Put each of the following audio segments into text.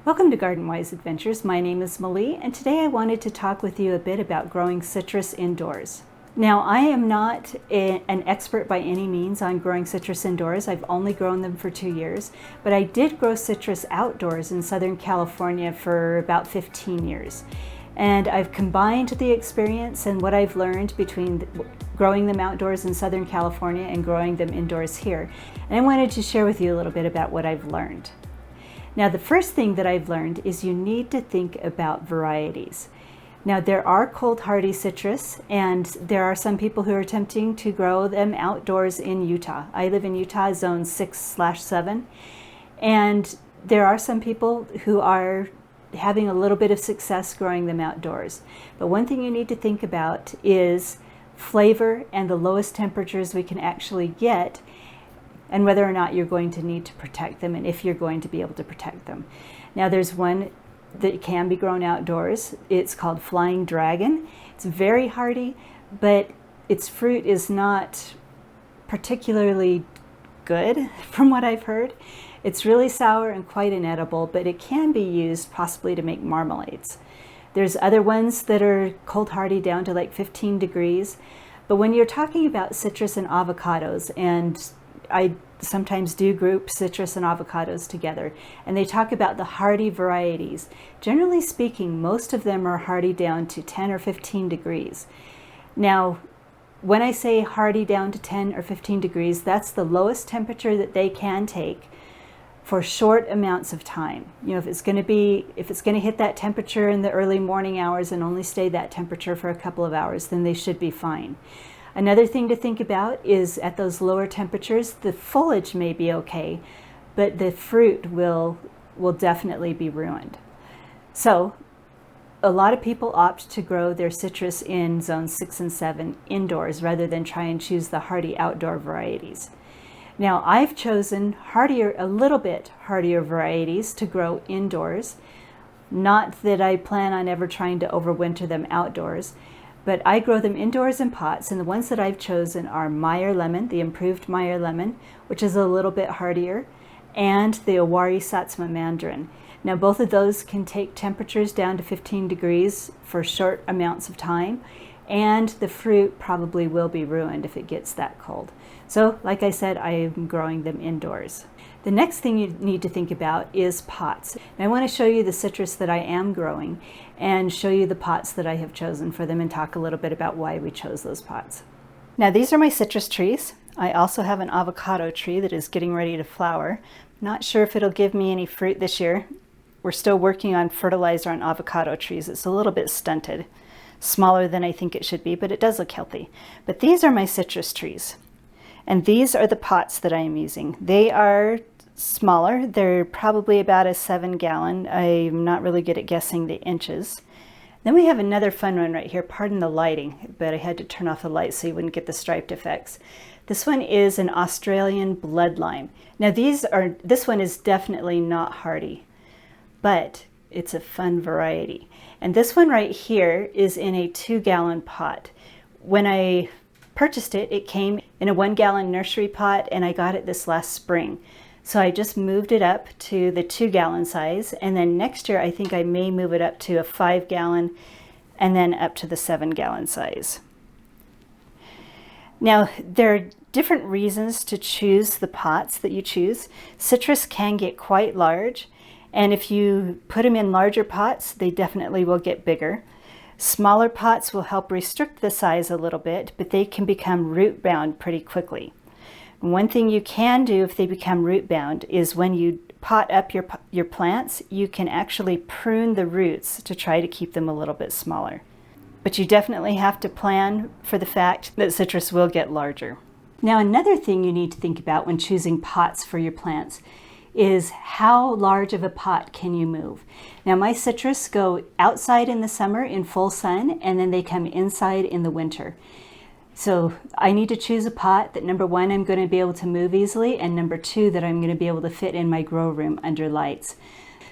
Welcome to Garden Wise Adventures. My name is Malie, and today I wanted to talk with you a bit about growing citrus indoors. Now, I am not an expert by any means on growing citrus indoors. I've only grown them for 2 years, but I did grow citrus outdoors in Southern California for about 15 years. And I've combined the experience and what I've learned between growing them outdoors in Southern California and growing them indoors here. And I wanted to share with you a little bit about what I've learned. Now, the first thing that I've learned is you need to think about varieties. Now, there are cold hardy citrus, and there are some people who are attempting to grow them outdoors in Utah. I live in Utah, zone 6/7, and there are some people who are having a little bit of success growing them outdoors. But one thing you need to think about is flavor and the lowest temperatures we can actually get, and whether or not you're going to need to protect them and if you're going to be able to protect them. Now, there's one that can be grown outdoors. It's called Flying Dragon. It's very hardy, but its fruit is not particularly good from what I've heard. It's really sour and quite inedible, but it can be used possibly to make marmalades. There's other ones that are cold hardy down to like 15 degrees, but when you're talking about citrus and avocados, and I sometimes do group citrus and avocados together, and they talk about the hardy varieties. Generally speaking, most of them are hardy down to 10 or 15 degrees. Now, when I say hardy down to 10 or 15 degrees, that's the lowest temperature that they can take for short amounts of time. You know, if it's going to hit that temperature in the early morning hours and only stay that temperature for a couple of hours, then they should be fine. Another thing to think about is at those lower temperatures, the foliage may be okay, but the fruit will definitely be ruined. So a lot of people opt to grow their citrus in zones 6 and 7 indoors rather than try and choose the hardy outdoor varieties. Now, I've chosen a little bit hardier varieties to grow indoors. Not that I plan on ever trying to overwinter them outdoors, but I grow them indoors in pots, and the ones that I've chosen are Meyer Lemon, the improved Meyer Lemon, which is a little bit hardier, and the Owari Satsuma Mandarin. Now, both of those can take temperatures down to 15 degrees for short amounts of time, and the fruit probably will be ruined if it gets that cold. So, like I said, I am growing them indoors. The next thing you need to think about is pots. And I want to show you the citrus that I am growing and show you the pots that I have chosen for them and talk a little bit about why we chose those pots. Now, these are my citrus trees. I also have an avocado tree that is getting ready to flower. Not sure if it'll give me any fruit this year. We're still working on fertilizer on avocado trees. It's a little bit stunted, smaller than I think it should be, but it does look healthy. But these are my citrus trees. And these are the pots that I am using. They are smaller. They're probably about a 7-gallon. I'm not really good at guessing the inches. Then we have another fun one right here. Pardon the lighting, but I had to turn off the light so you wouldn't get the striped effects. This one is an Australian blood lime. Now this one is definitely not hardy, but it's a fun variety. And this one right here is in a 2-gallon pot. When I purchased it, it came in a 1-gallon nursery pot, and I got it this last spring. So I just moved it up to the 2-gallon size, and then next year I think I may move it up to a 5-gallon and then up to the 7-gallon size. Now, there are different reasons to choose the pots that you choose. Citrus can get quite large, and if you put them in larger pots, they definitely will get bigger. Smaller pots will help restrict the size a little bit, but they can become root bound pretty quickly. One thing you can do if they become root bound is when you pot up your plants, you can actually prune the roots to try to keep them a little bit smaller. But you definitely have to plan for the fact that citrus will get larger. Now, another thing you need to think about when choosing pots for your plants is how large of a pot can you move. Now, my citrus go outside in the summer in full sun, and then they come inside in the winter. So I need to choose a pot that, number one, I'm going to be able to move easily, and number two, that I'm going to be able to fit in my grow room under lights.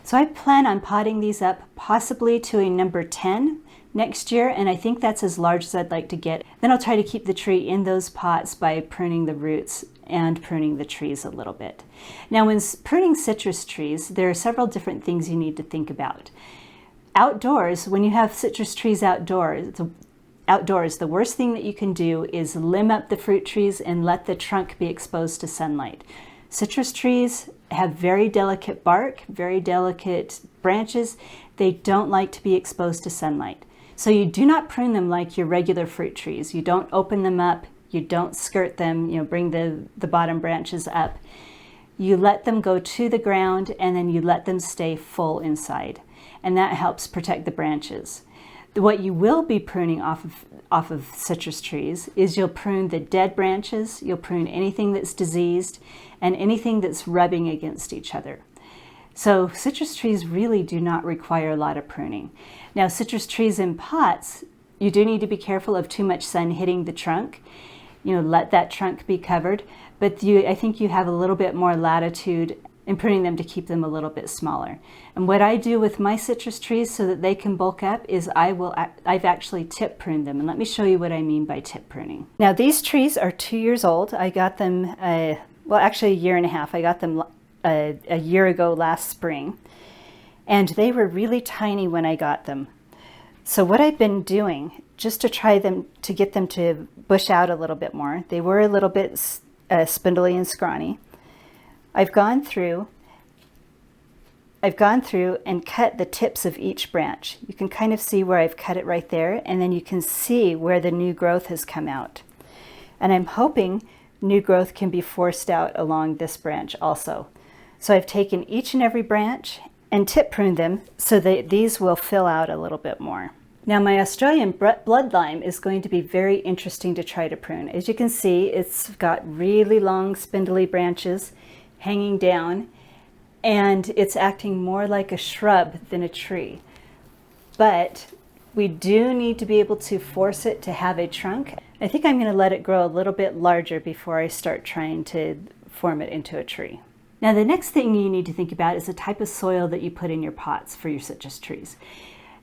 So I plan on potting these up possibly to a number 10 next year, and I think that's as large as I'd like to get. Then I'll try to keep the tree in those pots by pruning the roots and pruning the trees a little bit. Now, when pruning citrus trees, there are several different things you need to think about. Outdoors, when you have citrus trees outdoors, the worst thing that you can do is limb up the fruit trees and let the trunk be exposed to sunlight. Citrus trees have very delicate bark, very delicate branches. They don't like to be exposed to sunlight. So you do not prune them like your regular fruit trees. You don't open them up, you don't skirt them, bring the bottom branches up. You let them go to the ground and then you let them stay full inside. And that helps protect the branches. What you will be pruning off of citrus trees is you'll prune the dead branches, you'll prune anything that's diseased, and anything that's rubbing against each other. So citrus trees really do not require a lot of pruning. Now, citrus trees in pots, you do need to be careful of too much sun hitting the trunk. Let that trunk be covered, but I think you have a little bit more latitude in pruning them to keep them a little bit smaller. And what I do with my citrus trees so that they can bulk up is I've actually tip pruned them. And let me show you what I mean by tip pruning. Now, these trees are 2 years old. I got them, well, actually a year and a half. I got them a year ago last spring. And they were really tiny when I got them. So what I've been doing, just to try to get them to bush out a little bit more, they were a little bit spindly and scrawny. I've gone through and cut the tips of each branch. You can kind of see where I've cut it right there, and then you can see where the new growth has come out. And I'm hoping new growth can be forced out along this branch also. So I've taken each and every branch and tip pruned them so that these will fill out a little bit more. Now, my Australian blood lime is going to be very interesting to try to prune. As you can see, it's got really long spindly branches hanging down, and it's acting more like a shrub than a tree. But we do need to be able to force it to have a trunk. I think I'm going to let it grow a little bit larger before I start trying to form it into a tree. Now, the next thing you need to think about is the type of soil that you put in your pots for your citrus trees.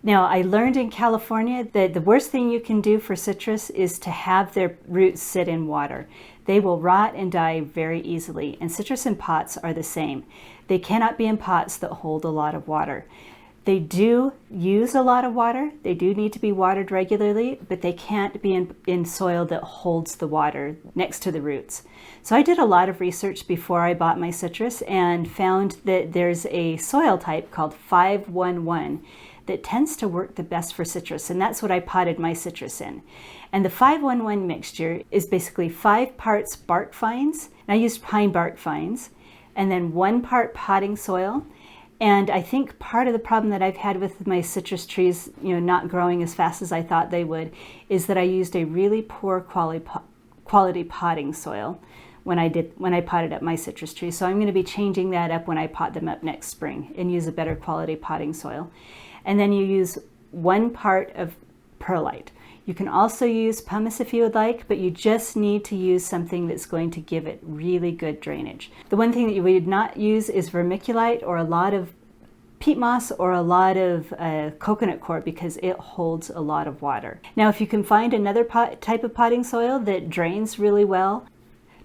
Now, I learned in California that the worst thing you can do for citrus is to have their roots sit in water. They will rot and die very easily, and citrus in pots are the same. They cannot be in pots that hold a lot of water. They do use a lot of water. They do need to be watered regularly, but they can't be in soil that holds the water next to the roots. So I did a lot of research before I bought my citrus and found that there's a soil type called 511 that tends to work the best for citrus, and that's what I potted my citrus in. And the 511 mixture is basically 5 parts bark fines, and I used pine bark fines, and then 1 part potting soil. And I think part of the problem that I've had with my citrus trees, not growing as fast as I thought they would, is that I used a really poor quality potting soil when I potted up my citrus trees. So I'm going to be changing that up when I pot them up next spring and use a better quality potting soil. And then you use 1 part of perlite. You can also use pumice if you would like, but you just need to use something that's going to give it really good drainage. The one thing that you would not use is vermiculite or a lot of peat moss or a lot of coconut coir, because it holds a lot of water. Now, if you can find another type of potting soil that drains really well,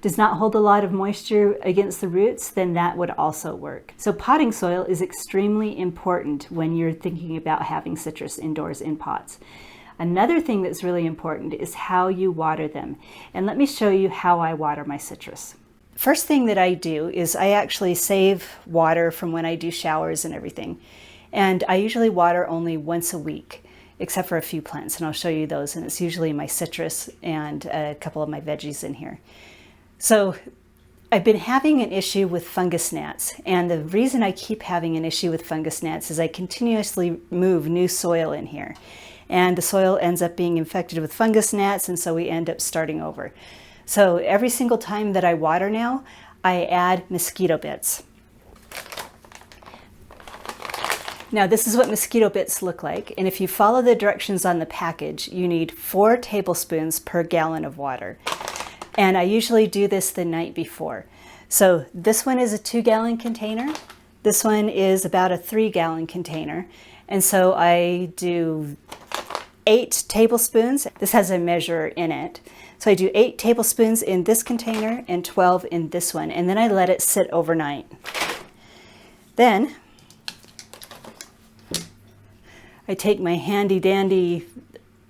does not hold a lot of moisture against the roots, then that would also work. So potting soil is extremely important when you're thinking about having citrus indoors in pots. Another thing that's really important is how you water them. And let me show you how I water my citrus. First thing that I do is I actually save water from when I do showers and everything. And I usually water only once a week, except for a few plants, and I'll show you those. And it's usually my citrus and a couple of my veggies in here. So I've been having an issue with fungus gnats, and the reason I keep having an issue with fungus gnats is I continuously move new soil in here, and the soil ends up being infected with fungus gnats, and so we end up starting over. So every single time that I water now, I add mosquito bits. Now, this is what mosquito bits look like, and if you follow the directions on the package, you need 4 tablespoons per gallon of water. And I usually do this the night before. So this one is a 2-gallon container. This one is about a 3-gallon container. And so I do 8 tablespoons. This has a measure in it. So I do 8 tablespoons in this container and 12 in this one, and then I let it sit overnight. Then I take my handy dandy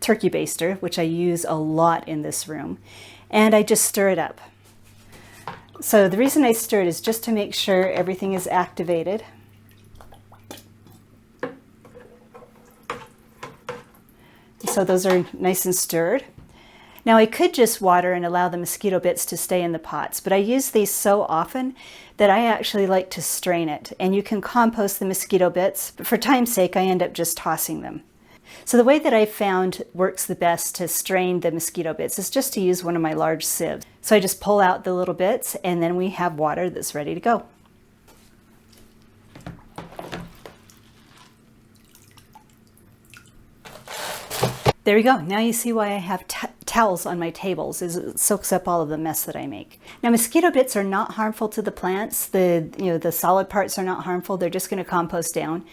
turkey baster, which I use a lot in this room, and I just stir it up. So the reason I stir it is just to make sure everything is activated. So those are nice and stirred. Now I could just water and allow the mosquito bits to stay in the pots, but I use these so often that I actually like to strain it. And you can compost the mosquito bits, but for time's sake I end up just tossing them. So the way that I found works the best to strain the mosquito bits is just to use one of my large sieves. So I just pull out the little bits and then we have water that's ready to go. There we go. Now you see why I have towels on my tables, is it soaks up all of the mess that I make. Now mosquito bits are not harmful to the plants. The solid parts are not harmful. They're just going to compost down.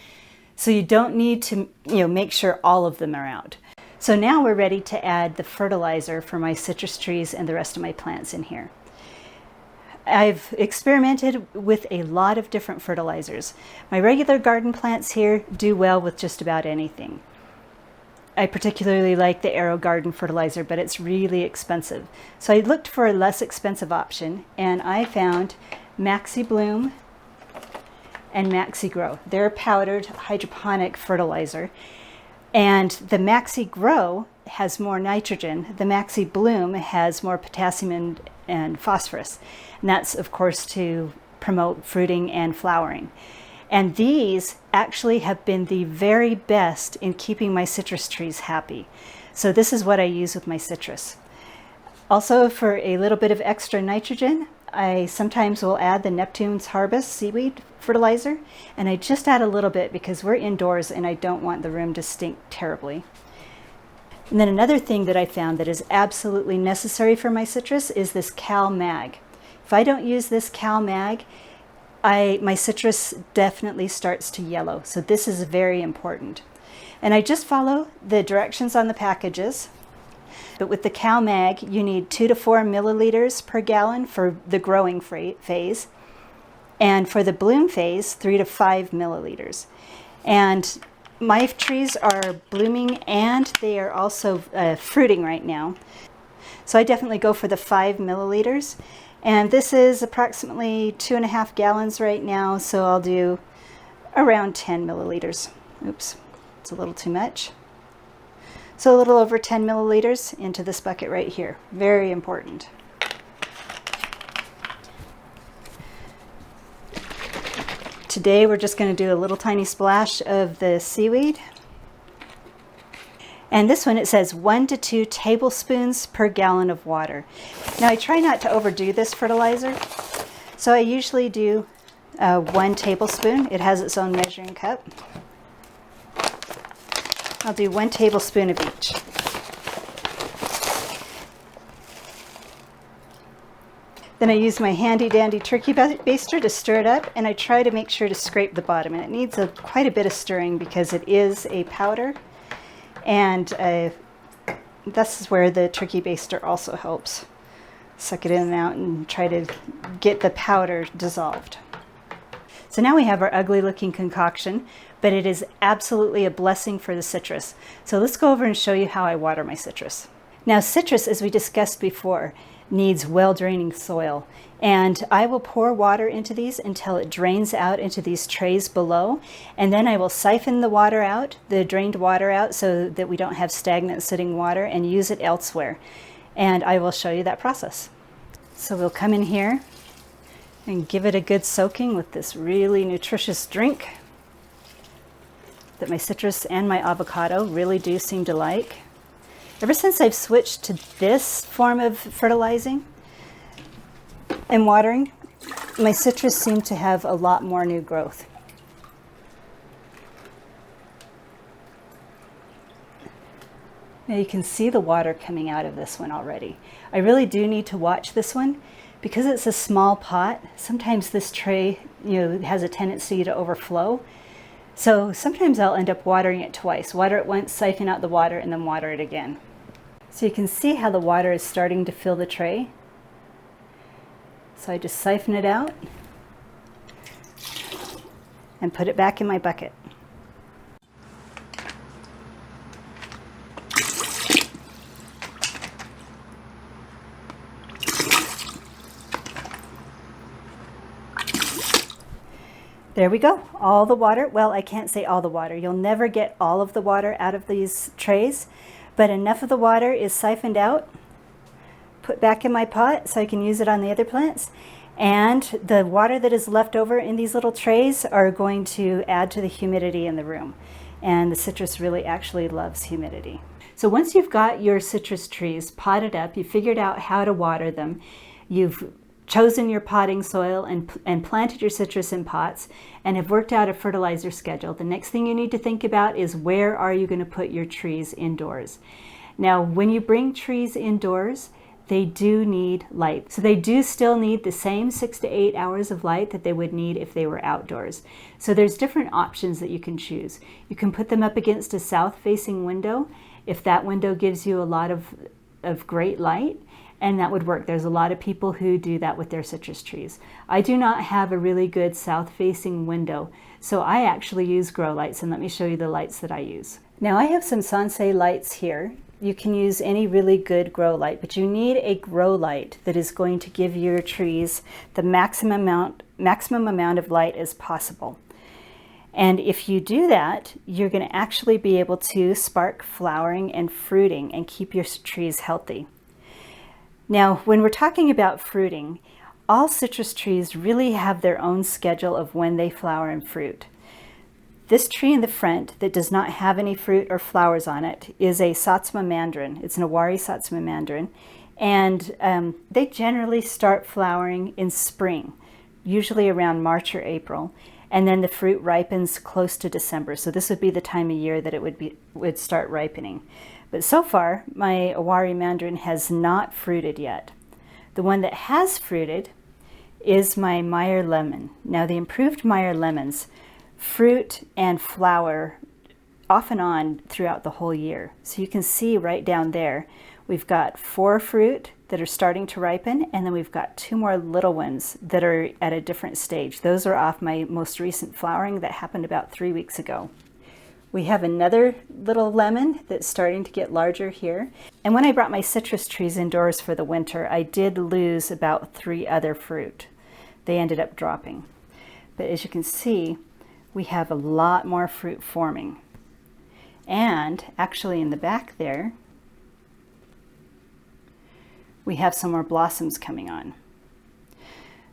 So you don't need to make sure all of them are out. So now we're ready to add the fertilizer for my citrus trees and the rest of my plants in here. I've experimented with a lot of different fertilizers. My regular garden plants here do well with just about anything. I particularly like the AeroGarden fertilizer, but it's really expensive. So I looked for a less expensive option, and I found Maxi Bloom and Maxi Grow. They're a powdered hydroponic fertilizer, and the Maxi Grow has more nitrogen. The Maxi Bloom has more potassium and phosphorus, and that's of course to promote fruiting and flowering. And these actually have been the very best in keeping my citrus trees happy. So this is what I use with my citrus. Also, for a little bit of extra nitrogen, I sometimes will add the Neptune's Harvest seaweed fertilizer, and I just add a little bit because we're indoors and I don't want the room to stink terribly. And then another thing that I found that is absolutely necessary for my citrus is this Cal Mag. If I don't use this Cal Mag, my citrus definitely starts to yellow. So this is very important. And I just follow the directions on the packages. But with the Cal Mag, you need 2 to 4 milliliters per gallon for the growing phase. And for the bloom phase, 3 to 5 milliliters. And my trees are blooming and they are also fruiting right now. So I definitely go for the 5 milliliters. And this is approximately 2.5 gallons right now, so I'll do around 10 milliliters. Oops, it's a little too much. So a little over 10 milliliters into this bucket right here. Very important. Today we're just going to do a little tiny splash of the seaweed. And this one, it says 1 to 2 tablespoons per gallon of water. Now I try not to overdo this fertilizer, so I usually do 1 tablespoon. It has its own measuring cup. I'll do 1 tablespoon of each. Then I use my handy dandy turkey baster to stir it up, and I try to make sure to scrape the bottom. And it needs quite a bit of stirring because it is a powder. And this is where the turkey baster also helps. Suck it in and out and try to get the powder dissolved. So now we have our ugly looking concoction, but it is absolutely a blessing for the citrus. So let's go over and show you how I water my citrus. Now citrus, as we discussed before, needs well-draining soil. And I will pour water into these until it drains out into these trays below. And then I will siphon the water out, the drained water out, so that we don't have stagnant sitting water, and use it elsewhere. And I will show you that process. So we'll come in here and give it a good soaking with this really nutritious drink that my citrus and my avocado really do seem to like. Ever since I've switched to this form of fertilizing and watering, my citrus seem to have a lot more new growth. Now you can see the water coming out of this one already. I really do need to watch this one because it's a small pot. Sometimes this tray, has a tendency to overflow. So sometimes I'll end up watering it twice. Water it once, siphon out the water, and then water it again. So you can see how the water is starting to fill the tray. So I just siphon it out and put it back in my bucket. There we go, all the water. Well, I can't say all the water. You'll never get all of the water out of these trays, but enough of the water is siphoned out, put back in my pot so I can use it on the other plants. And the water that is left over in these little trays are going to add to the humidity in the room. And the citrus really actually loves humidity. So once you've got your citrus trees potted up, you've figured out how to water them, you've chosen your potting soil and planted your citrus in pots and have worked out a fertilizer schedule, the next thing you need to think about is where are you going to put your trees indoors. Now, when you bring trees indoors, they do need light. So they do still need the same 6 to 8 hours of light that they would need if they were outdoors. So there's different options that you can choose. You can put them up against a south-facing window if that window gives you a lot of great light, and that would work. There's a lot of people who do that with their citrus trees. I do not have a really good south-facing window, so I actually use grow lights, and let me show you the lights that I use. Now I have some Sensei lights here. You can use any really good grow light, but you need a grow light that is going to give your trees the maximum amount of light as possible. And if you do that, you're going to actually be able to spark flowering and fruiting and keep your trees healthy. Now, when we're talking about fruiting, all citrus trees really have their own schedule of when they flower and fruit. This tree in the front that does not have any fruit or flowers on it is a Satsuma mandarin. It's an Owari Satsuma mandarin, and they generally start flowering in spring, usually around March or April, and then the fruit ripens close to December. So this would be the time of year that it would start ripening. But so far, my Owari mandarin has not fruited yet. The one that has fruited is my Meyer lemon. Now the improved Meyer lemons fruit and flower off and on throughout the whole year. So you can see right down there, we've got 4 fruit that are starting to ripen, and then we've got 2 more little ones that are at a different stage. Those are off my most recent flowering that happened about 3 weeks ago. We have another little lemon that's starting to get larger here. And when I brought my citrus trees indoors for the winter, I did lose about 3 other fruit. They ended up dropping. But as you can see, we have a lot more fruit forming. And actually in the back there, we have some more blossoms coming on.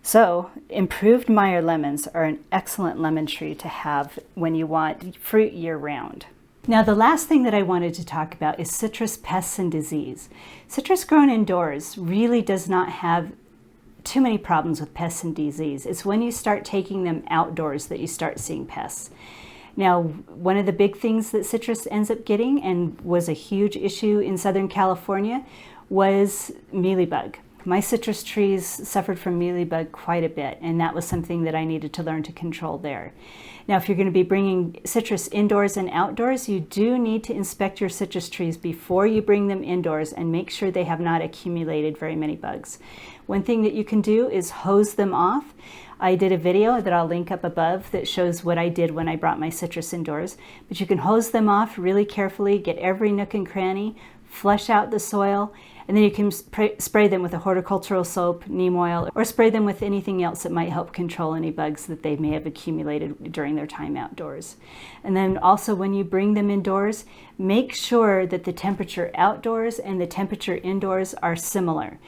So improved Meyer lemons are an excellent lemon tree to have when you want fruit year-round. Now the last thing that I wanted to talk about is citrus pests and disease. Citrus grown indoors really does not have too many problems with pests and disease. It's when you start taking them outdoors that you start seeing pests. Now, one of the big things that citrus ends up getting, and was a huge issue in Southern California, was mealybug. My citrus trees suffered from mealybug quite a bit, and that was something that I needed to learn to control there. Now, if you're going to be bringing citrus indoors and outdoors, you do need to inspect your citrus trees before you bring them indoors and make sure they have not accumulated very many bugs. One thing that you can do is hose them off. I did a video that I'll link up above that shows what I did when I brought my citrus indoors, but you can hose them off really carefully, get every nook and cranny, flush out the soil, and then you can spray them with a horticultural soap, neem oil, or spray them with anything else that might help control any bugs that they may have accumulated during their time outdoors. And then also when you bring them indoors, make sure that the temperature outdoors and the temperature indoors are similar.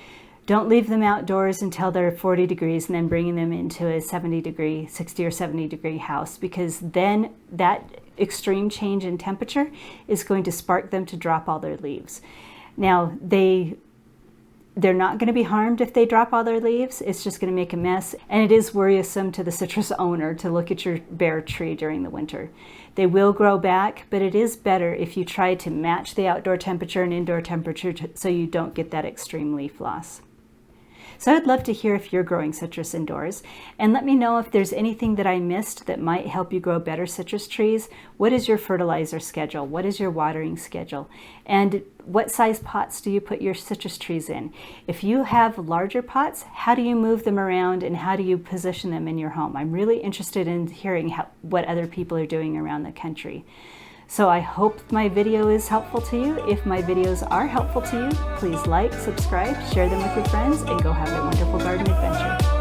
Don't leave them outdoors until they're 40 degrees and then bringing them into a 60 or 70 degree house, because then that extreme change in temperature is going to spark them to drop all their leaves. Now, they're not going to be harmed if they drop all their leaves. It's just going to make a mess, and it is worrisome to the citrus owner to look at your bare tree during the winter. They will grow back, but it is better if you try to match the outdoor temperature and indoor temperature so you don't get that extreme leaf loss. So I'd love to hear if you're growing citrus indoors, and let me know if there's anything that I missed that might help you grow better citrus trees. What is your fertilizer schedule? What is your watering schedule? And what size pots do you put your citrus trees in? If you have larger pots, how do you move them around and how do you position them in your home? I'm really interested in hearing what other people are doing around the country. So I hope my video is helpful to you. If my videos are helpful to you, please like, subscribe, share them with your friends, and go have a wonderful garden adventure.